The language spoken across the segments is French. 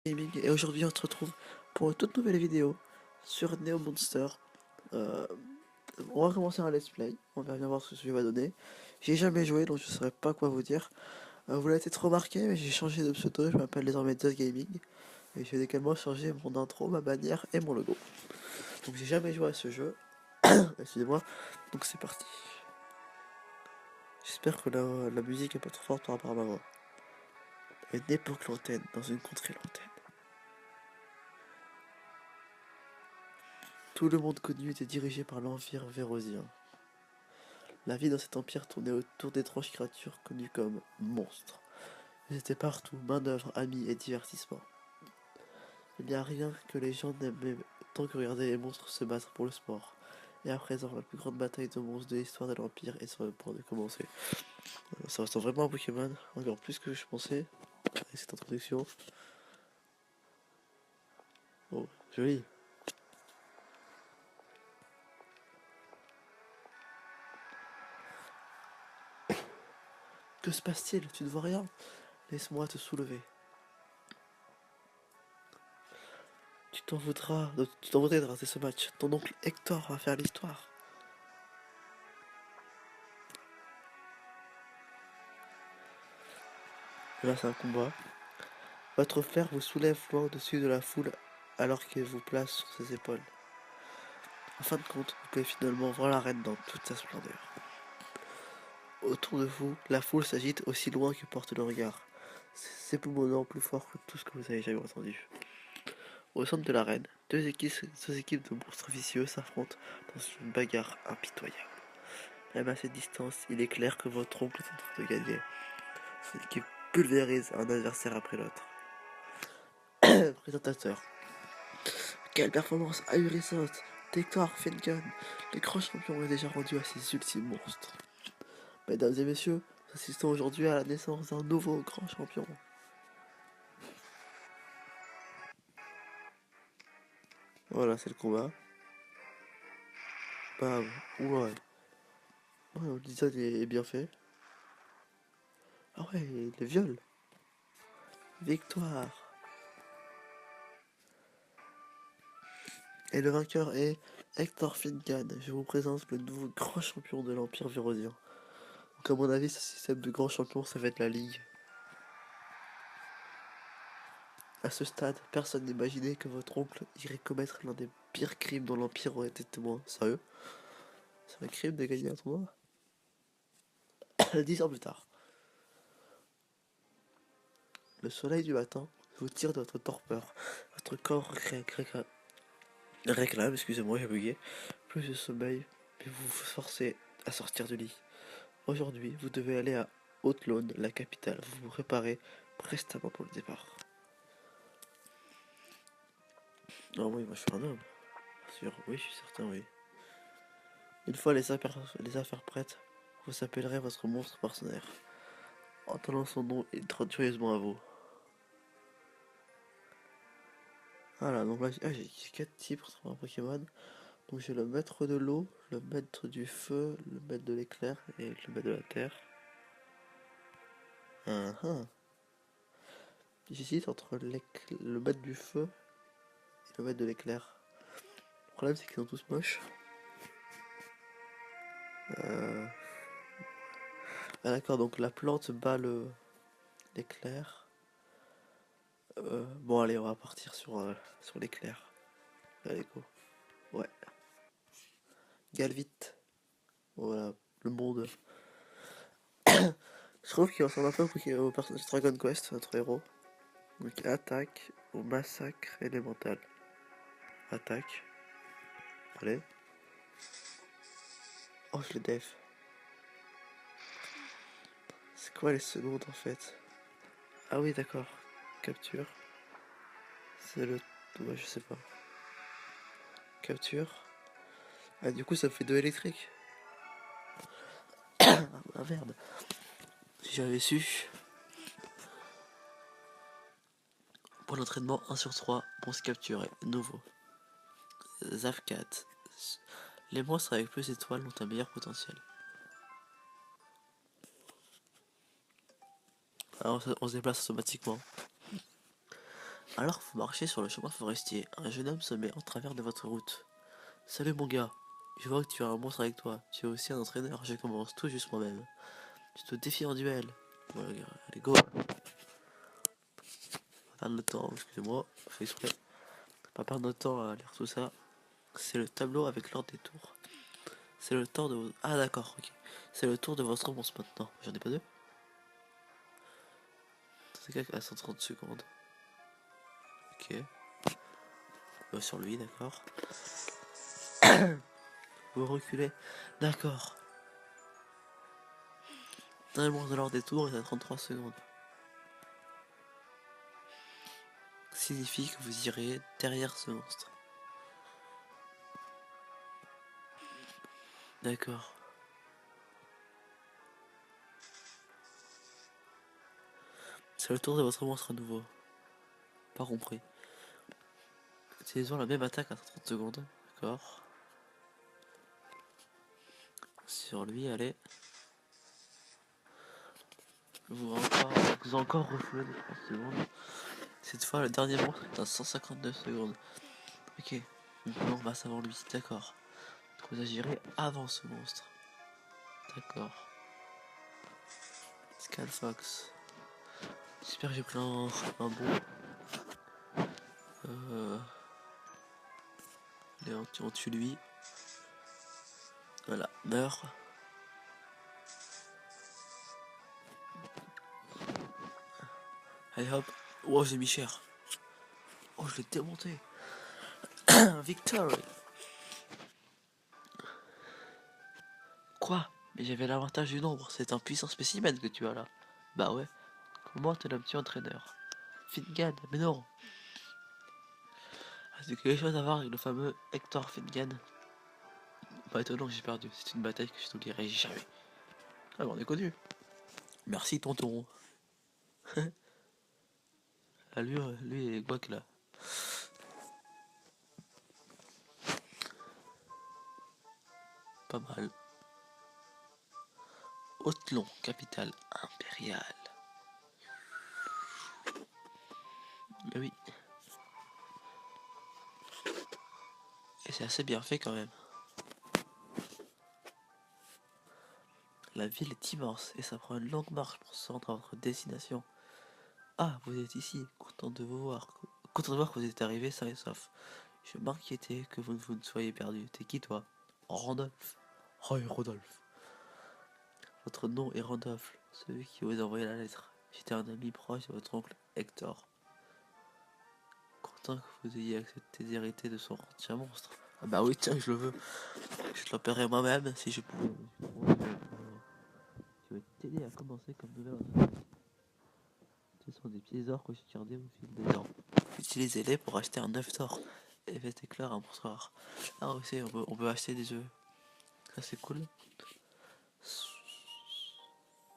Gaming et aujourd'hui on se retrouve pour une toute nouvelle vidéo sur Neo Monster. Euh, on va commencer un let's play, on va bien voir ce que ce jeu va donner. J'ai jamais joué donc je saurais pas quoi vous dire. Vous l'avez peut-être remarqué mais j'ai changé de pseudo, je m'appelle désormais Just Gaming. Et j'ai également changé mon intro, ma bannière et mon logo. Donc j'ai jamais joué à ce jeu, excusez-moi, donc c'est parti. J'espère que la musique est pas trop forte par rapport à ma voix. Une époque lointaine, dans une contrée lointaine. Tout le monde connu était dirigé par l'Empire vérosien. La vie dans cet empire tournait autour d'étranges créatures connues comme monstres. Ils étaient partout, main-d'œuvre, amis et divertissement. Il n'y a rien que les gens n'aimaient tant que regarder les monstres se battre pour le sport. Et à présent, la plus grande bataille de monstres de l'histoire de l'Empire est sur le point de commencer. Ça ressemble vraiment à Pokémon, encore plus que je pensais, avec cette introduction. Oh, joli. Que se passe-t-il? Tu ne vois rien? Laisse-moi te soulever. Tu t'en voudrais de rater ce match. Ton oncle Hector va faire l'histoire. Et là, c'est un combat. Votre frère vous soulève loin au-dessus de la foule alors qu'il vous place sur ses épaules. En fin de compte, vous pouvez finalement voir la reine dans toute sa splendeur. Autour de vous, la foule s'agite aussi loin que porte le regard. C'est époumonant, plus fort que tout ce que vous avez jamais entendu. Au centre de l'arène, deux équipes de monstres vicieux s'affrontent dans une bagarre impitoyable. Même à cette distance, il est clair que votre oncle est en train de gagner. Cette équipe pulvérise un adversaire après l'autre. Présentateur. Quelle performance ahurissante! Hector Finnegan, le grand champion est déjà rendu à ses ultimes monstres. Mesdames et messieurs, nous assistons aujourd'hui à la naissance d'un nouveau grand champion. Voilà, c'est le combat. Bam, ouais. Ouais, le design est bien fait. Ah ouais, le viol. Victoire. Et le vainqueur est Hector Finnegan. Je vous présente le nouveau grand champion de l'Empire vérosien. Donc à mon avis, ce système de grand champion, ça va être la Ligue. À ce stade, personne n'imaginait que votre oncle irait commettre l'un des pires crimes dont l'Empire aurait été témoin. Sérieux? C'est un crime de gagner un tournoi? 10 ans plus tard. Le soleil du matin vous tire de votre torpeur. Votre corps réclame, excusez-moi, j'ai bugué, plus de sommeil, mais vous vous forcez à sortir du lit. Aujourd'hui, vous devez aller à Haute-Laune, la capitale. Vous vous préparez prestement pour le départ. Ah oui, moi je suis un homme. Sûr, oui, je suis certain, oui. Une fois les affaires prêtes, vous appellerez votre monstre partenaire. Entendant son nom, il trotte joyeusement à vous. Voilà, donc là, j'ai 4 types pour un Pokémon. Donc j'ai le maître de l'eau, le maître du feu, le maître de l'éclair et le maître de la terre. J'hésite entre le maître du feu et le maître de l'éclair. Le problème c'est qu'ils sont tous moches. Ah d'accord, donc la plante bat l'éclair. Bon allez, on va partir sur l'éclair. Allez go. Ouais. Galvite. Voilà, le monde. Je trouve qu'il ressemble un peu au personnage de Dragon Quest, notre héros. Donc attaque au massacre élémental. Attaque. Allez. Oh, je l'ai def. C'est quoi les secondes en fait? Ah oui, d'accord. Capture. C'est le. Ouais, je sais pas. Capture. Ah, du coup, ça me fait 2 électriques. Ah merde. Si j'avais su. Pour l'entraînement 1 sur 3, bon se capturer. Nouveau. Zafcat. Les monstres avec plus d'étoiles ont un meilleur potentiel. Alors on se déplace automatiquement. Alors que vous marchez sur le chemin forestier, un jeune homme se met en travers de votre route. Salut mon gars, je vois que tu as un monstre avec toi. Tu es aussi un entraîneur, je commence tout juste moi-même. Tu te défies en duel. Voilà, gars, allez go. Pas perdre notre temps, excusez-moi, je fais exprès. Pas perdre notre temps à lire tout ça. C'est le tableau avec l'ordre des tours. C'est le temps de vos... Ah d'accord, ok. C'est le tour de votre monstre maintenant. J'en ai pas deux. C'est à 130 secondes. Ok. Sur lui, d'accord. Vous reculez. D'accord. Un monstre de l'ordre des tours est à 33 secondes. Signifie que vous irez derrière ce monstre. D'accord. C'est le tour de votre monstre à nouveau. Pas compris. Utilisons la même attaque à 30 secondes. D'accord. Sur lui, allez. Vous encore refoulé de 30 secondes. Cette fois, le dernier monstre est à 159 secondes. Ok. On passe avant lui. D'accord. Vous agirez avant ce monstre. D'accord. Scalfox. J'espère que j'ai pris un bon. Allez, on tue lui. Voilà, meurt. Allez hop. Oh, j'ai mis cher. Oh, je l'ai démonté. Victory. Quoi? Mais j'avais l'avantage du nombre. C'est un puissant spécimen que tu as là. Bah ouais. Comment te l'as-tu entraîneur? Finnegan, mais non. Ah, c'est quelque chose à voir avec le fameux Hector Finnegan. Pas étonnant que j'ai perdu. C'est une bataille que je n'oublierai jamais. Ah, on est connu. Merci tonton. Ah, lui et Guac là. Pas mal. Haute-Long, capitale impériale. Mais oui. Et c'est assez bien fait quand même. La ville est immense et ça prend une longue marche pour se rendre à votre destination. Ah, vous êtes ici, content de vous voir. Content de voir que vous êtes arrivé sain et sauf. Je m'inquiétais que vous ne soyez perdu. T'es qui toi? Randolph. Oh, Rodolphe. Votre nom est Randolph, celui qui vous a envoyé la lettre. J'étais un ami proche de votre oncle Hector. Content que vous ayez accepté d'hériter de son ancien monstre. Ah bah oui, tiens, je le veux. Je l'opérerai moi-même si je pouvais. Je vais t'aider à commencer comme nouvelle entraîneur. Ce sont des pièces d'or que j'ai gardées au fil des temps. Utilisez-les pour acheter un œuf d'or et faites éclore un monstre rare. Ah aussi, on peut acheter des œufs. Ça c'est cool.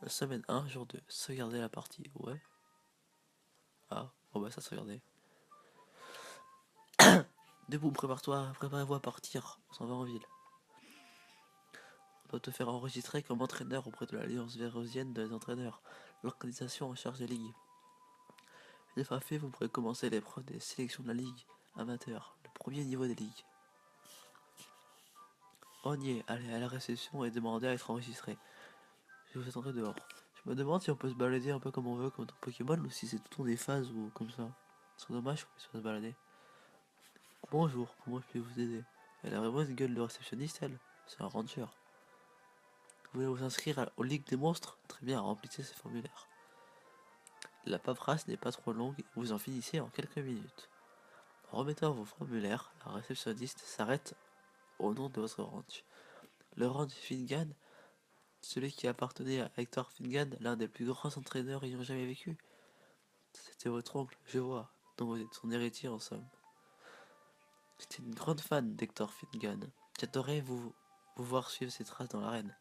La semaine 1, jour 2. Sauvegarder la partie. Ouais. Ah, bon bah ça sauvegarder. Debout, préparez-vous à partir. On s'en va en ville. On doit te faire enregistrer comme entraîneur auprès de l'Alliance vérosienne des entraîneurs, l'organisation en charge des ligues. Une fois fait, vous pourrez commencer l'épreuve des sélections de la ligue amateur, le premier niveau des ligues. On y est, allez à la réception et demandez à être enregistré. Je vous attendrai dehors. Je me demande si on peut se balader un peu comme on veut, comme dans Pokémon, ou si c'est tout le temps des phases ou comme ça. C'est dommage qu'on puisse pas se balader. Bonjour, comment je peux vous aider? Elle a vraiment une gueule de réceptionniste, elle. C'est un ranger. Vous voulez vous inscrire aux Ligues des monstres? Très bien, remplissez ces formulaires. La paperasse n'est pas trop longue et vous en finissez en quelques minutes. En remettant vos formulaires, la réceptionniste s'arrête au nom de votre ranch. Le ranch Finnegan, celui qui appartenait à Hector Finnegan, l'un des plus grands entraîneurs ayant jamais vécu. C'était votre oncle, je vois, donc vous êtes son héritier en somme. J'étais une grande fan d'Hector Finnegan. J'adorais vous voir suivre ses traces dans l'arène.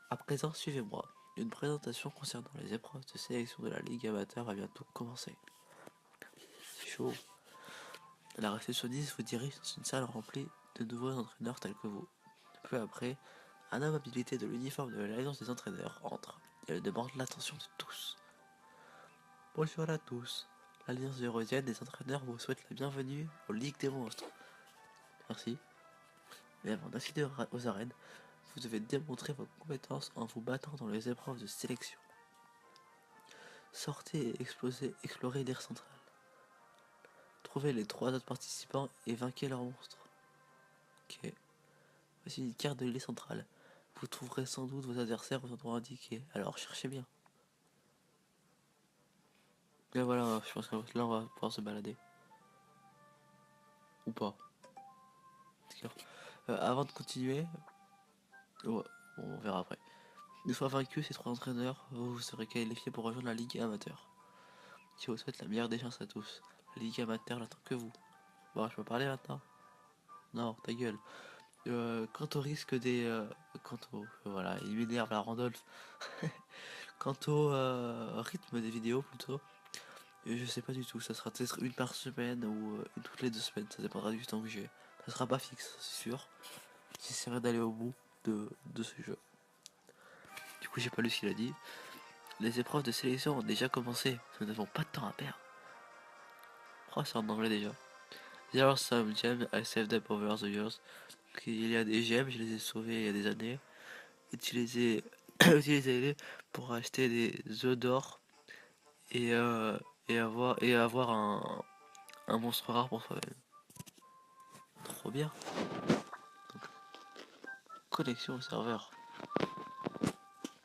À présent, suivez-moi. Une présentation concernant les épreuves de sélection de la Ligue amateur va bientôt commencer. C'est chaud. La réceptionniste vous dirige dans une salle remplie de nouveaux entraîneurs tels que vous. Peu après, un homme habilité de l'uniforme de l'Alliance des entraîneurs entre et elle demande l'attention de tous. Bonjour à tous. Alliance Eurasienne, les entraîneurs vous souhaitent la bienvenue aux Ligues des Monstres. Merci. Mais avant d'accéder aux arènes, vous devez démontrer vos compétences en vous battant dans les épreuves de sélection. Sortez et explorez l'île centrale. Trouvez les 3 autres participants et vainquez leur monstre. Ok. Voici une carte de l'île centrale. Vous trouverez sans doute vos adversaires aux endroits indiqués, alors cherchez bien. Et voilà, je pense que là on va pouvoir se balader. Ou pas. Avant de continuer, ouais, on verra après. Une fois vaincu ces 3 entraîneurs, vous serez qualifié pour rejoindre la Ligue amateur. Je vous souhaite la meilleure des chances à tous. La Ligue amateur n'attend que vous. Bon, je peux parler maintenant? Non, ta gueule. Quant au risque des... voilà, il m'énerve la Randolph. Quant au rythme des vidéos plutôt, je sais pas du tout. Ça sera peut-être une par semaine ou une toutes les 2 semaines. Ça dépendra du temps que j'ai. Ça sera pas fixe, c'est sûr. J'essaierai d'aller au bout de ce jeu. Du coup, j'ai pas lu ce qu'il a dit. Les épreuves de sélection ont déjà commencé. Nous n'avons pas de temps à perdre. Oh, c'est en anglais déjà. There are some gems I saved up over the years. Donc, il y a des gemmes, je les ai sauvés il y a des années. Utilisez les pour acheter des œufs d'or et, avoir un monstre rare pour soi-même. Trop bien. Donc, connexion au serveur.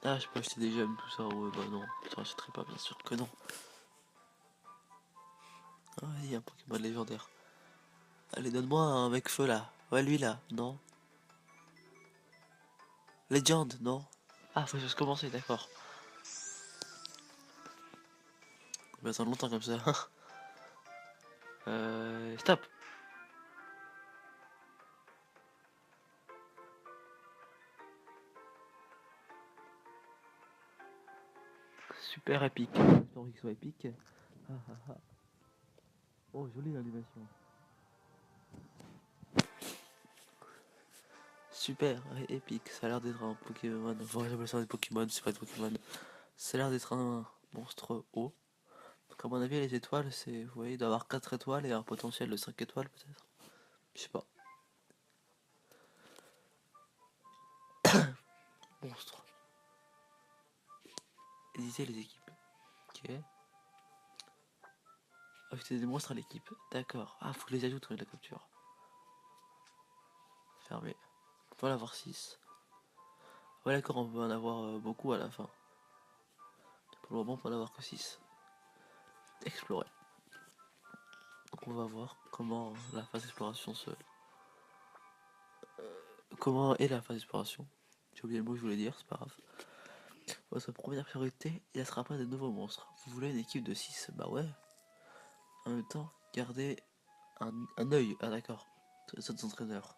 Ah, je peux acheter des gemmes, tout ça. Ouais, bah non, je rachèterai pas, bien sûr que non. Ah, il y a un Pokémon légendaire. Allez, donne-moi un mec feu là. Ouais, lui là, non. Legend, non. Ah, faut juste commencer, d'accord. On va attendre longtemps comme ça. Stop. Super épique. J'ai envie qu'il soit épique. Ah, ah, ah. Oh, jolie l'animation. Super et épique. Ça a l'air d'être un Pokémon. Enfin, j'appelle ça des Pokémon, c'est pas des Pokémon. Ça a l'air d'être un monstre haut. Donc, à mon avis, les étoiles, c'est. Vous voyez, il doit avoir 4 étoiles et un potentiel de 5 étoiles peut-être. Je sais pas. Monstre. Éditer les équipes. Ok. Ajouter des monstres à l'équipe. D'accord. Ah, faut que je les ajoute avec la capture. Fermé. On peut en avoir 6. Ouais, d'accord, on peut en avoir beaucoup à la fin. Pour le moment, on peut en avoir que 6. Explorer. Donc, on va voir comment la phase d'exploration se. Comment est la phase d'exploration. J'ai oublié le mot que je voulais dire, c'est pas grave. Votre première priorité, il ne sera pas de nouveaux monstres. Vous voulez une équipe de 6? Bah ouais. En même temps, gardez un œil. Ah d'accord. Sur les entraîneurs.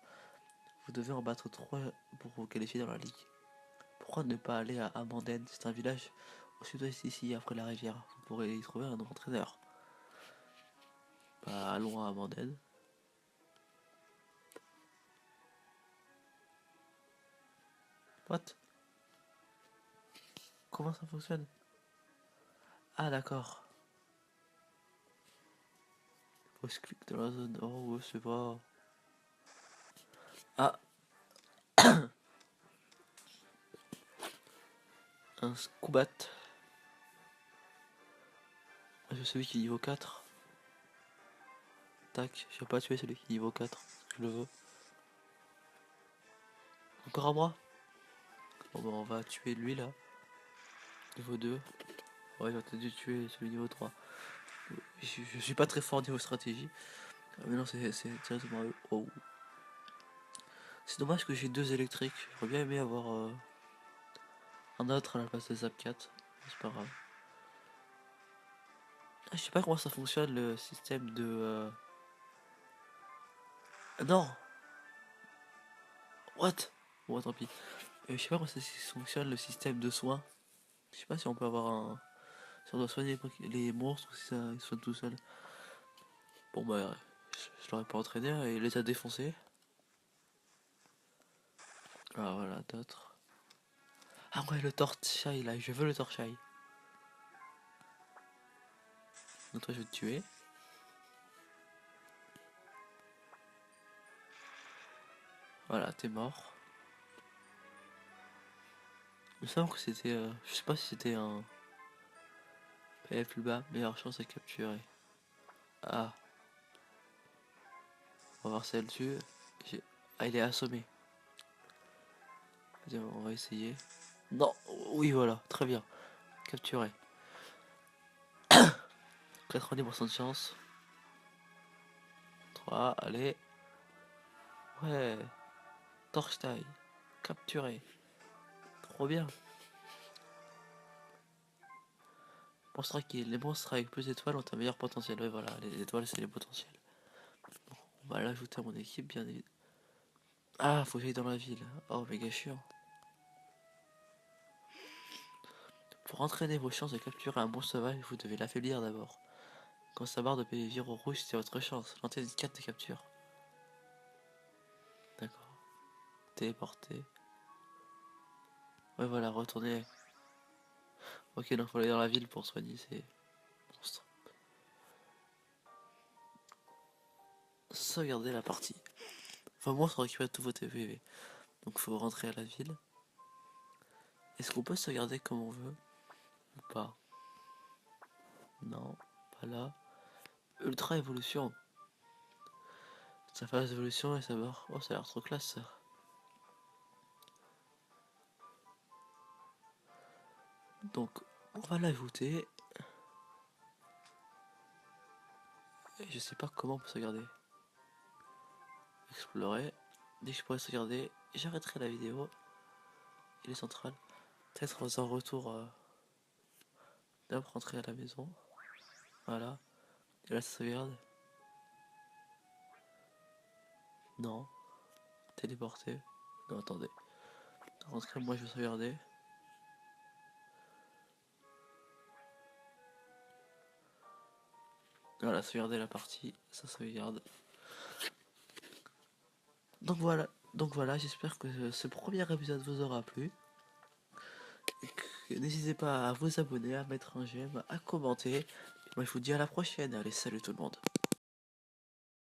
Vous devez en battre 3 pour vous qualifier dans la ligue. Pourquoi ne pas aller à Amanden? C'est un village au sud-ouest ici, après la rivière. Vous pourrez y trouver un nouveau entraîneur. Bah allons à Amanden. What? Comment ça fonctionne? Ah d'accord. Faut se cliquer dans la zone. Oh ouais, c'est pas. Ah, un Scubat. C'est celui qui est niveau 4. Tac, je vais pas tuer celui qui est niveau 4. Je le veux. Encore à moi? Bon bah on va tuer lui là. Niveau 2. Ouais, j'ai peut-être dû tuer celui niveau 3. Je suis pas très fort niveau stratégie. Ah, mais non, c'est directement eux. Oh. C'est dommage que j'ai 2 électriques. J'aurais bien aimé avoir un autre à la place de Zapcat. C'est pas grave. Ah, je sais pas comment ça fonctionne le système de. Non! What? Bon, tant pis. Je sais pas comment ça fonctionne le système de soins. Je sais pas si on peut avoir un. Si on doit soigner les monstres ou si ça ils soignent tout seul. Bon bah, je l'aurais pas entraîné et il les a défoncés. Ah voilà, d'autres. Ah ouais, le Torchai là, je veux le Torchai. Donc toi je vais te tuer. Voilà, t'es mort. Il me semble que c'était... je sais pas si c'était un... PV plus bas, meilleure chance à capturer. Ah. On va voir si elle tue. Ah, il est assommé. Vas-y, on va essayer. Non, oui voilà, très bien. Capturé. 90% de chance. 3, allez. Ouais. Torchtail. Capturé. Trop bien. Les monstres avec plus d'étoiles ont un meilleur potentiel. Ouais voilà, les étoiles c'est les potentiels. Bon, on va l'ajouter à mon équipe bien évidemment. Ah, faut que j'aille dans la ville. Oh, méga chiant. Pour entraîner vos chances de capturer un monstre sauvage, vous devez l'affaiblir d'abord. Quand sa barre de PV vire au rouge, c'est votre chance. Lancez une carte de capture. D'accord. Téléporter. Ouais, voilà, retourner. Ok, donc faut aller dans la ville pour soigner ces monstres. Sauvegarder la partie. Enfin, monstre récupère tout votre PV. Donc faut rentrer à la ville. Est-ce qu'on peut sauvegarder comme on veut ou pas? Non, pas là. Ultra évolution. Sa phase d'évolution et sa barre. Oh, ça a l'air trop classe ça. Donc, on va l'ajouter. Et je sais pas comment on peut sauvegarder. Explorer. Dès que je pourrais sauvegarder, j'arrêterai la vidéo. Il est central. Peut-être en faisant retour. D'abord rentrer à la maison. Voilà. Et là, ça sauvegarde. Non. Téléporter. Non, attendez. Rentrer, moi je vais sauvegarder. Voilà, sauvegarder la partie. Ça sauvegarde. Donc voilà, j'espère que ce premier épisode vous aura plu. N'hésitez pas à vous abonner, à mettre un j'aime, à commenter. Moi je vous dis à la prochaine. Allez, salut tout le monde.